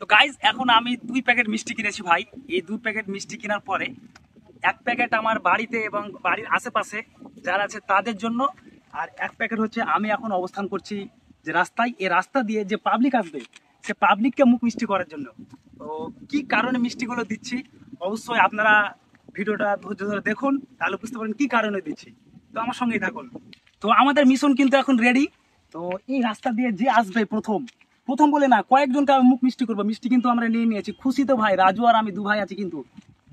তো গাইজ এখন আমি 2 প্যাকেট মিষ্টি কিনেছি ভাই। এই 2 প্যাকেট মিষ্টি কেনার পরে 1 প্যাকেট আমার বাড়িতে এবং বাড়ির আশেপাশে যারা আছে তাদের জন্য, আর 1 প্যাকেট হচ্ছে আমি এখন অবস্থান করছি যে রাস্তায়, এই রাস্তা দিয়ে যে পাবলিক আসবে সে পাবলিককে মুখ মিষ্টি করার জন্য। তো কি কারণে মিষ্টিগুলো দিচ্ছি অবশ্যই আপনারা ভিডিওটা ধৈর্য ধরে দেখুন, তাহলে বুঝতে পারেন কি কারণে দিচ্ছি। তো আমার সঙ্গেই থাকুন। তো আমাদের মিশন কিন্তু এখন রেডি। তো এই রাস্তা দিয়ে যে আসবে প্রথম প্রথম বলে না, কয়েকজনকে আমি মুখ মিষ্টি করবো। মিষ্টি কিন্তু আমরা নিয়ে নিয়েছি, খুশি তো ভাই, রাজু আর আমি 2 ভাই আছি, কিন্তু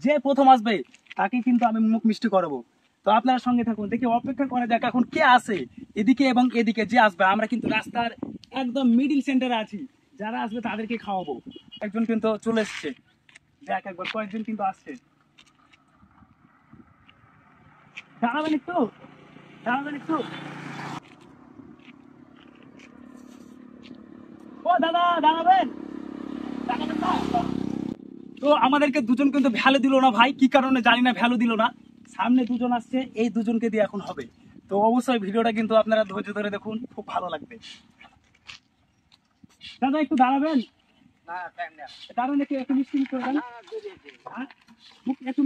যে প্রথম আসবে তাকে কিন্তু আমি মুখ মিষ্টি করাবো। তো আপনারা সঙ্গে থাকুন, দেখি অপেক্ষা করা যাক এখন কে আসে। এদিকে এবং এদিকে যে আসবে, আমরা কিন্তু রাস্তার একদম মিডিল সেন্টারে আছি, যারা আসবে তাদেরকে খাওয়াবো। একজন কিন্তু চলে এসছে, দেখ একবার কয়েকজন কিন্তু আসছে। দাঁড়াবেন একটু, দাঁড়াবেন একটু। ও দাদা দাঁড়াবেন, দাঁড়াবেন না। তো আমাদেরকে দুজন কিন্তু ভ্যালু দিল না ভাই, কি কারণে জানি না ভ্যালু দিল না। সামনে দুজন আসছে, এই দুজনকে দিয়ে এখন হবে। তো অবশ্যই ভিডিওটা কিন্তু আপনারা ধৈর্য ধরে দেখুন, খুব ভালো লাগবে। দাদা একটু দাঁড়াবেন, দাঁড়ান একটু, একটু মিষ্টি করে দেন। হ্যাঁ? একটু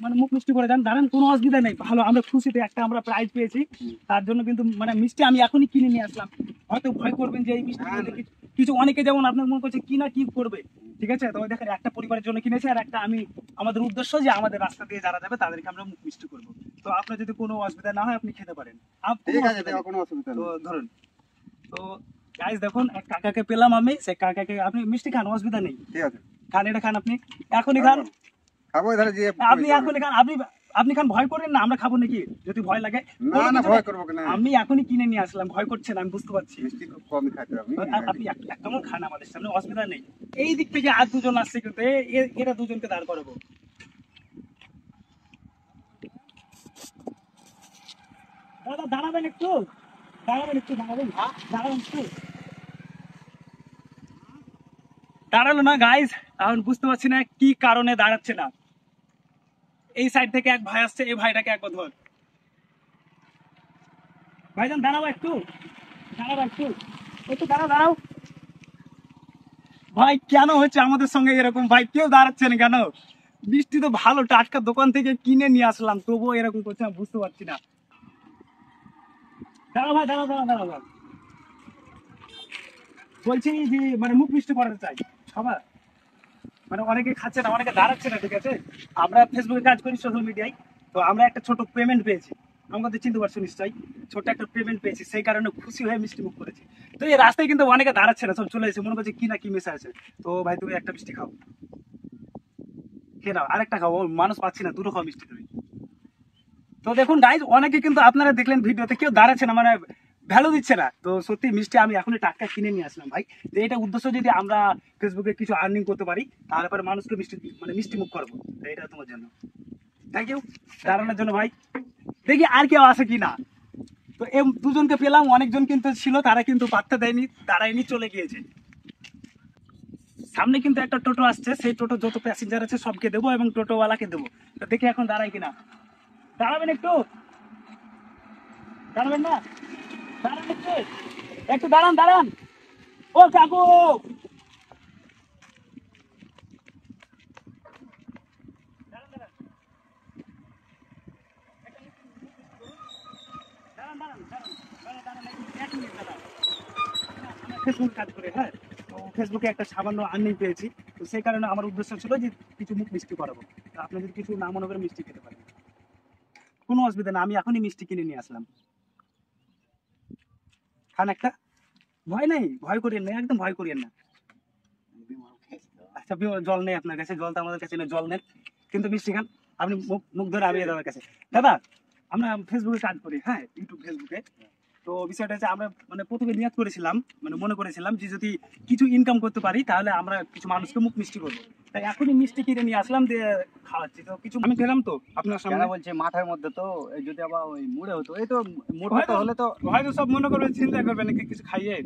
মানে মুখ মিষ্টি করে দেন, দাঁড়ান, কোনো অসুবিধা নেই। ভালো, আমরা খুশিতে একটা আমরা প্রাইজ পেয়েছি, তার জন্য কিন্তু মানে মিষ্টি আমি এখনই কিনে নিয়ে আসলাম। হয়তো ভয় করবেন যে এই মিষ্টি কিছু অনেকে যেমন আপনার মনে করছে কি না কি করবে, ঠিক আছে। তবে দেখেন একটা পরিবারের জন্য কিনেছি, আর একটা আমি আমাদের উদ্দেশ্য যে আমাদের রাস্তা দিয়ে যারা যাবে তাদেরকে আমরা মুখ মিষ্টি করবো। তো আপনার যদি কোনো অসুবিধা না হয় আপনি খেতে পারেন। কোনো অসুবিধা তো নেই। ধরুন, তো গাইস দেখুন এক কাকাকে পেলাম আমি, সে কাকাকে আপনি মিষ্টি খান, অসুবিধা নেই, ঠিক আছে, খান, এটা খান, আপনি এখনই খান, খাবো এধারে যে আপনি এখনই খান, আপনি আপনি খান, ভয় করেন না, আমরা খাবো নাকি যদি ভয় লাগে? না না, ভয় করবো কেন? আমি এখনই কিনে নিয়ে আসলাম, ভয় করছেন আমি বুঝতে পারছি। মিষ্টি খুব কমই খাইতে হবে। আপনি একদম খান আমাদের সামনে, অসুবিধা নেই। এই দিক থেকে আর দুজন আসছে কিন্তু এরা দুজনকে দাঁড় করাবো। দাদা দাঁড়াবেন একটু, দাঁড়াবেন একটু, দাঁড়াবেন, দাঁড়াবেন একটু। দাঁড়ালো না গাইস, এখন বুঝতে পারছি না কি কারণে দাঁড়াচ্ছে না। এই সাইড থেকে এক ভাই আসছে, এই ভাইটাকে একবার ধর। ভাইজান দাঁড়াও একটু, দাঁড়াও একটু, একটু দাঁড়াও, দাঁড়াও। ভাই কেন হচ্ছে আমাদের সঙ্গে এরকম? ভাই কেউ দাঁড়াচ্ছে না কেন? বৃষ্টি তো ভালো, টাটকা দোকান থেকে কিনে নিয়ে আসলাম, তবুও এরকম করছে, আমি বুঝতে পারছি না। দাঁড়াও ভাই, দাঁড়াও দাঁড়াও দাঁড়াও দাঁড়াও। বলছি যে মানে মুখ মিষ্টি করাতে চাই সবার, মানে অনেকে খাচ্ছে না, অনেকে দাঁড়াচ্ছে না, ঠিক আছে। আমরা ফেসবুকে কাজ করি, সোশ্যাল মিডিয়ায়। তো আমরা একটা ছোট পেমেন্ট পেয়েছি, আমাদের চিনতে পারছো নিশ্চয়ই, ছোট একটা পেমেন্ট পেয়েছি, সেই কারণে খুশি হয়ে মিষ্টি মুখ করেছি। তো এই রাস্তায় কিন্তু অনেকে দাঁড়াচ্ছে না, সব চলে এসেছে, মনে করছে কি না কি মেশে আছে। তো ভাই তুমি একটা মিষ্টি খাও, খেয়ে নাও, আরেকটা খাও, মানুষ পাচ্ছি না, দুটো খাও মিষ্টি তুমি। তো দেখুন গাইজ, অনেকে কিন্তু আপনারা দেখলেন ভিডিওতে কেউ দাঁড়াচ্ছে না, মানে ভ্যালু দিচ্ছে না। তো সত্যি মিষ্টি আমি এখনই টাটকা কিনে নিয়ে আসলাম ভাই, যে এটা উদ্দেশ্য যদি আমরা ফেসবুকে কিছু আর্নিং করতে পারি, তাহলে পরে মানুষকে মিষ্টি মানে মিষ্টি মুখ করবো। তো এটা তোমার জন্য, থ্যাংক ইউ দাঁড়ানোর জন্য ভাই। দেখি আর কেউ আসে কি না। তো এই দুজনকে পেলাম, অনেকজন কিন্তু ছিল, তারা কিন্তু পাত্তা দেয়নি, দাঁড়ায়নি, চলে গিয়েছে। সামনে কিন্তু একটা টোটো আসছে, সেই টোটো যত প্যাসেঞ্জার আছে সবকে দেবো এবং টোটোওয়ালাকে দেবো। তো দেখি এখন দাঁড়ায় কিনা। দাঁড়াবেন একটু, দাঁড়াবেন না, দাঁড়ান একটু, একটু দাঁড়ান, দাঁড়ান। ও কাকু, দাঁড়ান, দাঁড়ান, দাঁড়ান, দাঁড়ান, দাঁড়ান, দাঁড়ান, দাঁড়ান, এক মিনিট দাঁড়ান। আমরা ফেসবুকে কাজ করি, হ্যাঁ। তো ফেসবুকে একটা সামান্য আর্নিং পেয়েছি, তো সেই কারণে আমার উদ্দেশ্য ছিল যে কিছু মুখ মিষ্টি করাবো। তো আপনি যদি কিছু না মনে করে মিষ্টি খেতে পারেন, কোনো অসুবিধা না, আমি এখনই মিষ্টি কিনে নিয়ে আসলাম। খান একটা, ভয় নেই, ভয় করিয়েন না, একদম ভয় করিয়েন না। আচ্ছা জল নেই আপনার কাছে? জল তো আমাদের কাছে নেই, জল নেন, কিন্তু মিষ্টি খান। আপনি মুখ মুখ ধরে আমি দাদার কাছে। দাদা আমরা ফেসবুকে কাজ করি, হ্যাঁ, ইউটিউব ফেসবুকে। তো বিষয়টা হচ্ছে আমরা মানে প্রথমে নিয়াত করেছিলাম, মানে মনে করেছিলাম যে যদি কিছু ইনকাম করতে পারি তাহলে আমরা কিছু মানুষকে মুখ মিষ্টি করবো। তাই এখনই মিষ্টি কিনে নিয়ে আসলাম, দিয়ে খাওয়াচ্ছি। তো কিছু আমি খেলাম তো আপনার সামনে। বলছে মাথার মধ্যে তো যদি আবার ওই মুড়ে হতো, এই তো মুড়ে হতো হলে তো হয়তো সব মনে করবে, চিন্তা করবে নাকি কিছু খাইয়ে।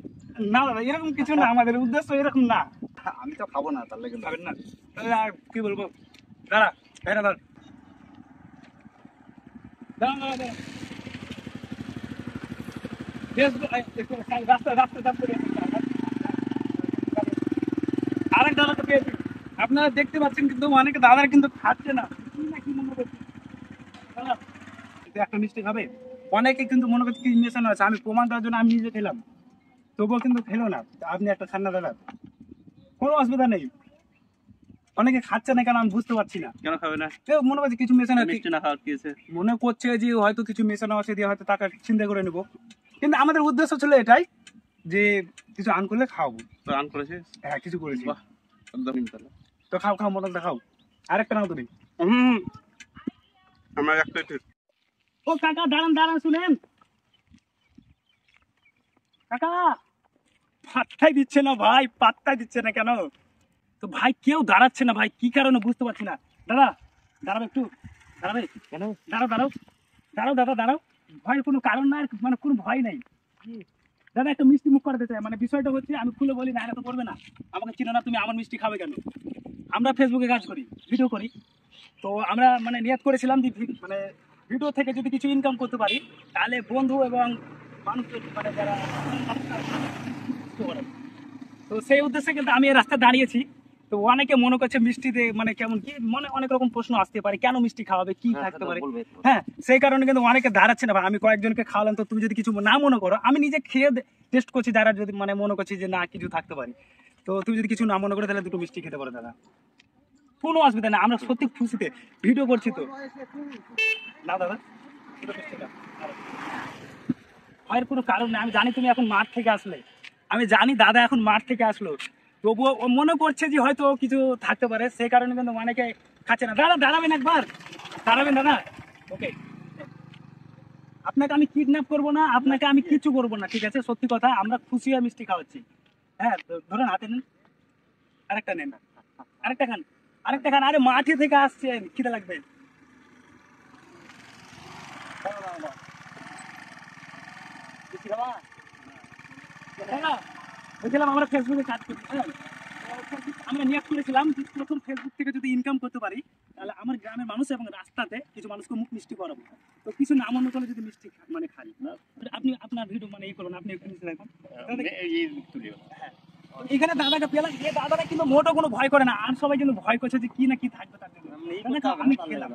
না দাদা এরকম কিছু না, আমাদের উদ্দেশ্য এরকম না। আমি তো খাবো না, তার লেগে খাবেন না তাহলে আর কি বলবো। দাঁড়া, দাঁড়া, দাঁড়া, দাঁড়া, দাঁড়া, দাঁড়া। রাস্তা রাস্তা আরেক দাদাকে পেয়েছি। আপনারা দেখতে পাচ্ছেন কিন্তু অনেকে দাদারা কিন্তু খাচ্ছে না, কি না কি মনে করছে। দাদা, এটা একটা মিষ্টি খাবে? অনেকে কিন্তু মনে করছে কি মেশানো আছে, আমি প্রমাণ দেওয়ার জন্য আমি নিজে খেলাম, তবুও কিন্তু খেলো না। আপনি একটা খান না দাদা, কোনো অসুবিধা নেই। অনেকে খাচ্ছে না কেন আমি বুঝতে পারছি না। কেন খাবে না? কেউ মনে করছে কিছু মেশানো, মিষ্টি না খাওয়ার কি আছে? মনে করছে যে হয়তো কিছু মেশানো আছে দিয়ে হয়তো টাকা চিন্তা করে নেবো, কিন্তু আমাদের উদ্দেশ্য ছিল এটাই যে কিছু আন করলে খাওয়াবো। তো আন করেছিস? হ্যাঁ, কিছু করেছি। বাহ, একদম তাহলে। তো খাও খাও, মটনটা খাও। আরেকটা নাও তুমি। আমার একটা ঠিক। ও কাকা, দাঁড়ান দাঁড়ান, শুনেন কাকা, পাত্তাই দিচ্ছে না ভাই, পাত্তাই দিচ্ছে না কেন? তো ভাই কেউ দাঁড়াচ্ছে না ভাই, কি কারণে বুঝতে পারছি না। দাদা দাঁড়াবে একটু, দাঁড়াবে কেন? দাঁড়াও দাঁড়াও দাঁড়াও দাদা দাঁড়াও, ভয়ের কোনো কারণ নাই, মানে কোনো ভয় নাই। দাদা একটা মিষ্টি মুখ করাতে চাই, মানে বিষয়টা হচ্ছে আমি খুলে বলি না, এটা তো করবে না, আমাকে চিনো না তুমি, আমার মিষ্টি খাবে কেন? আমরা ফেসবুকে কাজ করি, ভিডিও করি, তো আমরা মানে নিয়ত করেছিলাম যে মানে ভিডিও থেকে যদি কিছু ইনকাম করতে পারি তাহলে বন্ধু এবং মানুষ মানে যারা, তো সেই উদ্দেশ্যে কিন্তু আমি এই রাস্তায় দাঁড়িয়েছি। তো অনেকে মনে করছে মিষ্টিতে মানে কেমন কি, মানে অনেক রকম প্রশ্ন আসতে পারে, কেন মিষ্টি খাওয়াবে, কি থাকতে পারে। হ্যাঁ, সেই কারণে কিন্তু অনেকে দাঁড়াচ্ছে না ভাই। আমি কয়েকজনকে খাওয়ালাম, তো তুমি যদি কিছু না মনে করো, আমি নিজে খেয়ে টেস্ট করছি, যারা যদি মানে মনে করছি যে না কিছু থাকতে পারে, তো তুমি যদি কিছু না মনে করো তাহলে দুটো মিষ্টি খেতে পারো দাদা, কোনো অসুবিধা নেই। আমরা সত্যি খুশিতে ভিডিও করছি তো। না দাদা, দুটো মিষ্টি দাও। ভয়ের কোনো কারণ নেই, আমি জানি তুমি এখন মাঠ থেকে আসলে, আমি জানি দাদা এখন মাঠ থেকে আসলো, তবুও ও মনে করছে যে হয়তো কিছু থাকতে পারে, সেই কারণে কিন্তু অনেকে খাচ্ছে না। দাদা দাঁড়াবেন একবার, দাঁড়াবেন দাদা। ওকে, আপনাকে আমি কিডন্যাপ করবো না, আপনাকে আমি কিছু করবো না, ঠিক আছে? সত্যি কথা, আমরা খুশি হয়ে মিষ্টি খাওয়াচ্ছি। হ্যাঁ, ধরেন হাতে নেন, আরেকটা নেন, আরেকটা খান, আরেকটা খান। আরে মাঠে থেকে আসছেন, খিদে লাগবে। মিষ্টি খাবা? বলছিলাম আমরা ফেসবুকে কাজ করি, হ্যাঁ, আমরা নিয়োগ করেছিলাম যে প্রথম ফেসবুক থেকে যদি ইনকাম করতে পারি তাহলে আমার গ্রামের মানুষ এবং রাস্তাতে কিছু মানুষকে মুখ মিষ্টি করাবো। তো কিছু না মনে করলে যদি মিষ্টি মানে খাই, আপনি আপনার ভিডিও মানে করুন, আপনি একটু মিষ্টি রাখুন। হ্যাঁ, এখানে দাদাকে পেলাম, এই দাদারা কিন্তু মোটো কোনো ভয় করে না, আর সবাই কিন্তু ভয় করছে যে কি না কি থাকবে তার জন্য। আমি খেলাম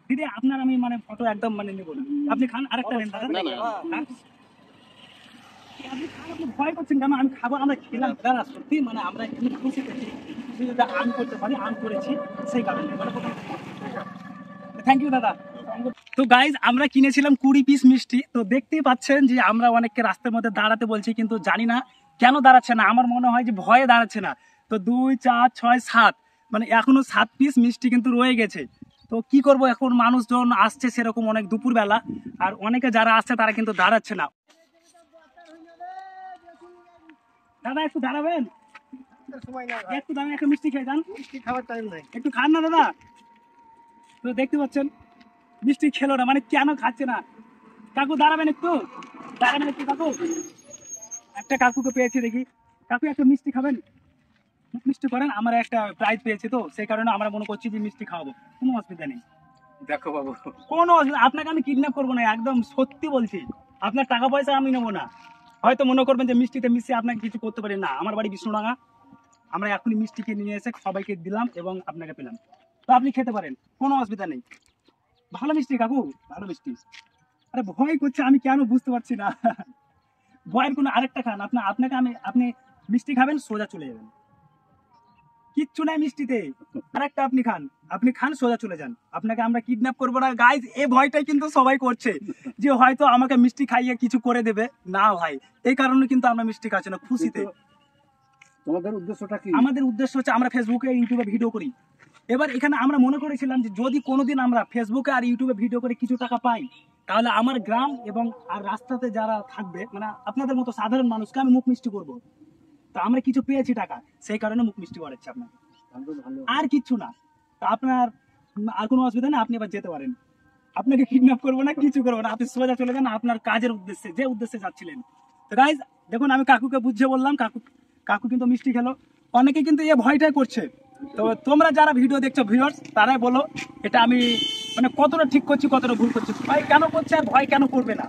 দিদি, আপনার আমি মানে ফটো একদম মানে নেবো না, আপনি খান, আরেকটা নেন দাদা। আপনি খান, আপনি ভয় করছেন কেন? আমি খাবো, আমরা খেলাম দাদা, সত্যি মানে আমরা এখানে খুশি পেয়েছি, যদি আর্ন করতে পারি, আর্ন করেছি সেই কারণে। থ্যাংক ইউ দাদা। তো গাইজ, আমরা কিনেছিলাম 20 পিস মিষ্টি। তো দেখতেই পাচ্ছেন যে আমরা অনেককে রাস্তার মধ্যে দাঁড়াতে বলছি, কিন্তু জানি না কেন দাঁড়াচ্ছে না, আমার মনে হয় যে ভয়ে দাঁড়াচ্ছে না। তো 2, 4, 6, 7 মানে এখনো 7 পিস মিষ্টি কিন্তু রয়ে গেছে। তো কি করব এখন, মানুষজন আসছে সেরকম অনেক দুপুরবেলা, আর অনেকে যারা আসছে তারা কিন্তু দাঁড়াচ্ছে না। দাদা একটু দাঁড়াবেন, একটু দাঁড়ান, একটা মিষ্টি খেয়ে যান। মিষ্টি খাওয়ার টাইম নাই, একটু খান না দাদা। তো দেখতে পাচ্ছেন মিষ্টি খেলো না, মানে কেন খাচ্ছে না। কাকু দাঁড়াবেন একটু, দাঁড়াবেন একটু কাকু। একটা কাকুকে পেয়েছি দেখি, কাকু একটা মিষ্টি খাবেন? মিষ্টি করেন, আমরা একটা প্রাইজ পেয়েছি, তো সেই কারণে আমরা মনে করছি যে মিষ্টি খাওয়াবো, কোনো অসুবিধা নেই। দেখো বাবু, কোনো অসুবিধা, আপনাকে আমি কিডন্যাপ করবো না, একদম সত্যি বলছি। আপনার টাকা পয়সা আমি নেবো না। হয়তো মনে করবেন যে মিষ্টিতে মিশিয়ে আপনাকে কিছু করতে পারি না, আমার বাড়ি বিষ্ণুডাঙ্গা, আমরা এখনই মিষ্টি কিনে নিয়ে এসে সবাইকে দিলাম এবং আপনাকে পেলাম, তো আপনি খেতে পারেন, কোনো অসুবিধা নেই। ভালো মিষ্টি কাকু, ভালো মিষ্টি। আরে ভয় করছে, আমি কেন বুঝতে পারছি না। ভয়ের কোনো, আরেকটা খান, আপনাকে আপনি মিষ্টি খাবেন, সোজা চলে যাবেন, কিচ্ছু নাই মিষ্টিতে। আরেকটা আপনি খান, সোজা চলে যান, আপনাকে আমরা কিডন্যাপ করবো না। গাইজ, এই ভয়টাই কিন্তু সবাই করছে যে হয়তো আমাকে মিষ্টি খাইয়ে কিছু করে দেবে না ভাই, এই কারণে কিন্তু আমরা মিষ্টি খাচ্ছি না, খুশিতে। তোমাদের উদ্দেশ্যটা কি? আমাদের উদ্দেশ্য হচ্ছে আমরা ফেসবুকে ইউটিউবে ভিডিও করি। এবার এখানে আমরা মনে করেছিলাম যে যদি কোনোদিন আমরা ফেসবুকে আর ইউটিউবে ভিডিও করে কিছু টাকা পাই, তাহলে আমার গ্রাম এবং আর রাস্তাতে যারা থাকবে মানে আপনাদের মতো সাধারণ মানুষকে আমি মুখ মিষ্টি করবো। তো আমরা কিছু পেয়েছি টাকা, সেই কারণে মুখ মিষ্টি করাচ্ছি আপনাকে, আর কিচ্ছু না। তো আপনার আর কোনো অসুবিধা নেই, আপনি এবার যেতে পারেন, আপনাকে কিডন্যাপ করবো না, কিছু করবো না, আপনি সোজা চলে যান আপনার কাজের উদ্দেশ্যে, যে উদ্দেশ্যে যাচ্ছিলেন। তো গাইজ দেখুন, আমি কাকুকে বুঝিয়ে বললাম, কাকু কিন্তু মিষ্টি খেলো। অনেকে কিন্তু এই ভয়টাই করছে। তো তোমরা যারা ভিডিও দেখছো ভিউয়ার্স, তারাই বলো এটা আমি মানে কতটা ঠিক করছি, কতটা ভুল করছি, ভয় কেন করছে আর ভয় কেন করবে না।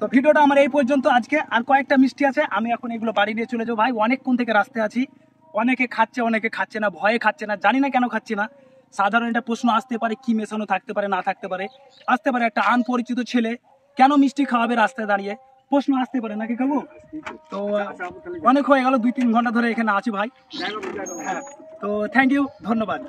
তো ভিডিওটা আমার এই পর্যন্ত আজকে, আর কয়েকটা মিষ্টি আছে, আমি এখন এগুলো বাড়ি নিয়ে চলে যাবো ভাই, অনেকক্ষণ থেকে রাস্তায় আছি, অনেকে খাচ্ছে না, ভয়ে খাচ্ছে না, জানি না কেন খাচ্ছে না। সাধারণ একটা প্রশ্ন আসতে পারে, কি মেশানো থাকতে পারে না থাকতে পারে, আসতে পারে একটা আনপরিচিত ছেলে কেন মিষ্টি খাওয়াবে রাস্তায় দাঁড়িয়ে, প্রশ্ন আসতে পারে নাকি কাকু? তো অনেক হয়ে গেল, 2-3 ঘন্টা ধরে এখানে আছি ভাই। হ্যাঁ, তো থ্যাংক ইউ, ধন্যবাদ।